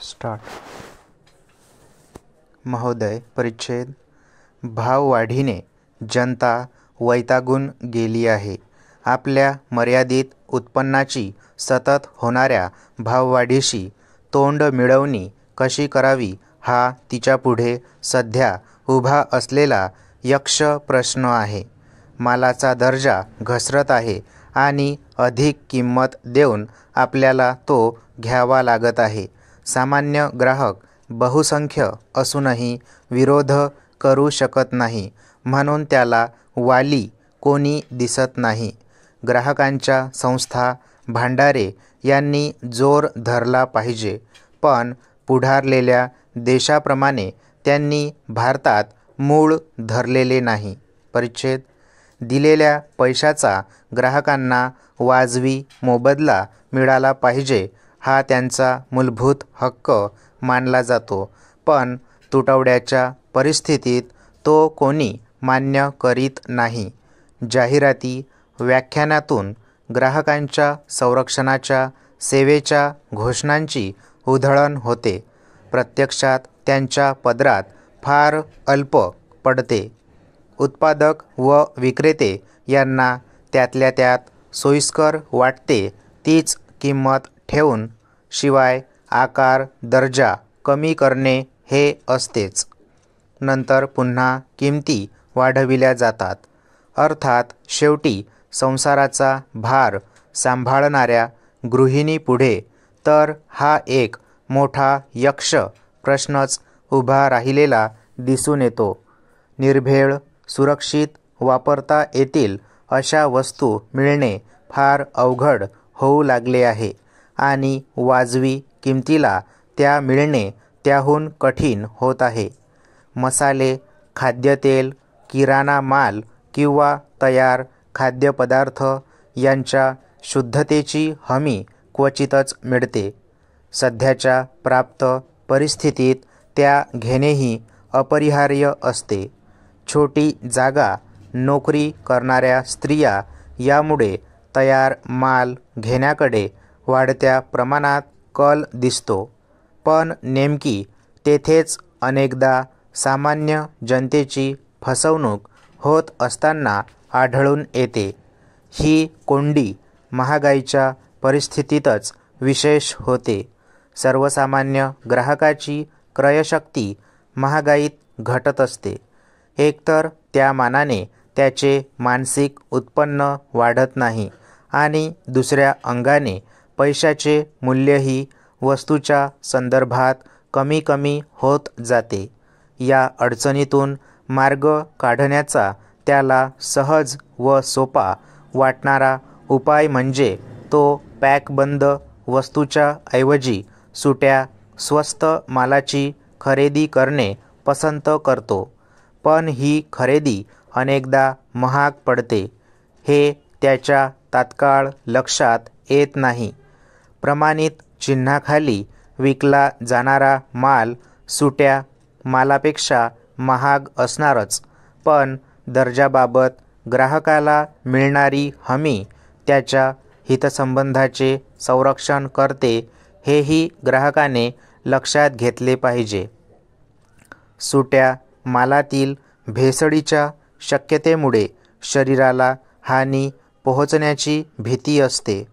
Start. महोदय, परिच्छेद. भाववाढीने जनता वैतागून गेली आहे. आपल्या मर्यादित उत्पन्नाची सतत होणाऱ्या भाववाढीशी तोंड मिळवणी कशी करावी हा तिच्यापुढे सध्या उभा असलेला यक्ष प्रश्न आहे. मालाचा दर्जा घसरत आहे आणि अधिक किंमत देऊन आपल्याला तो घ्यावा लागत आहे. सामान्य ग्राहक बहुसंख्य असूनही विरोध करू शकत नाही, म्हणून त्याला वाली कोणी दिसत नाही. ग्राहकांच्या संस्था, भांडारे यांनी जोर धरला पाहिजे, पण पुढारलेल्या देशाप्रमाणे त्यांनी भारतात मूळ धरलेले नाही. परिच्छेद. दिलेल्या पैशाचा ग्राहकांना वाजवी मोबदला मिळाला पाहिजे हा त्यांचा मूलभूत हक्क मानला जातो, पण तुटवड्याच्या परिस्थितीत तो कोणी मान्य करीत नाही. जाहिराती, व्याख्यानातून ग्राहकांच्या संरक्षणाच्या सेवेच्या घोषणांची उधळण होते. प्रत्यक्षात त्यांच्या पदरात फार अल्प पडते. उत्पादक व विक्रेते यांना त्यातल्या त्यात सोयीस्कर वाटते तीच किंमत ठेवून, शिवाय आकार दर्जा कमी करणे हे असतेच. नंतर पुन्हा किमती वाढविल्या जातात. अर्थात शेवटी संसाराचा भार सांभाळणाऱ्या गृहिणीपुढे तर हा एक मोठा यक्ष प्रश्नच उभा राहिलेला दिसून येतो. निर्भेळ, सुरक्षित वापरता येतील अशा वस्तू मिळणे फार अवघड होऊ लागले आहे आणि वाजवी किमतीला त्या मिळणे त्याहून कठीण होत आहे. मसाले, खाद्यतेल, किराणा माल किंवा तयार खाद्यपदार्थ यांच्या शुद्धतेची हमी क्वचितच मिळते. सध्याच्या प्राप्त परिस्थितीत त्या घेणेही अपरिहार्य असते. छोटी जागा, नोकरी करणाऱ्या स्त्रिया यामुळे तयार माल घेण्याकडे वाढत्या प्रमाणात कल दिसतो, पण नेमकी तेथेच अनेकदा सामान्य जनतेची फसवणूक होत असताना आढळून येते. ही कोंडी महागाईच्या परिस्थितीतच विशेष होते. सर्वसामान्य ग्राहकाची क्रयशक्ती महागाईत घटत असते. एकतर त्या मानाने त्याचे मानसिक उत्पन्न वाढत नाही आणि दुसऱ्या अंगाने पैशाचे मूल्यही वस्तूच्या संदर्भात कमी कमी होत जाते. या अडचणीतून मार्ग काढण्याचा त्याला सहज व सोपा वाटणारा उपाय म्हणजे तो पॅकबंद वस्तूच्या ऐवजी सुट्या स्वस्त मालाची खरेदी करणे पसंत करतो. पण ही खरेदी अनेकदा महाग पडते हे त्याच्या तात्काळ लक्षात येत नाही. प्रमाणित चिन्हाखाली विकला जाणारा माल सुट्या मालापेक्षा महाग असणारच, पण दर्जाबाबत ग्राहकाला मिळणारी हमी त्याच्या हितसंबंधाचे संरक्षण करते हेही ग्राहकाने लक्षात घेतले पाहिजे. सुट्या मालातील भेसळीच्या शक्यतेमुळे शरीराला हानी पोहोचण्याची भीती असते.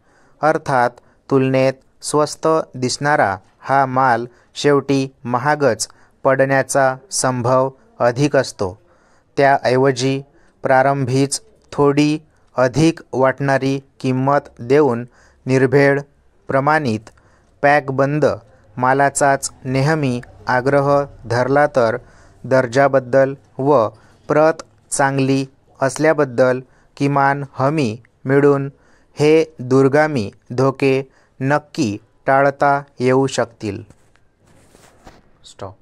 अर्थात तुलनेत स्वस्त दिसणारा हा माल शेवटी महागच पडण्याचा संभव अधिक असतो. त्याऐवजी प्रारंभीच थोडी अधिक वाटणारी किंमत देऊन निर्भेळ, प्रमाणित, पॅकबंद मालाचाच नेहमी आग्रह धरला तर दर्जाबद्दल व प्रत चांगली असल्याबद्दल किमान हमी मिळून हे दूरगामी धोके नक्की टाळता येऊ शकतील. स्टॉप.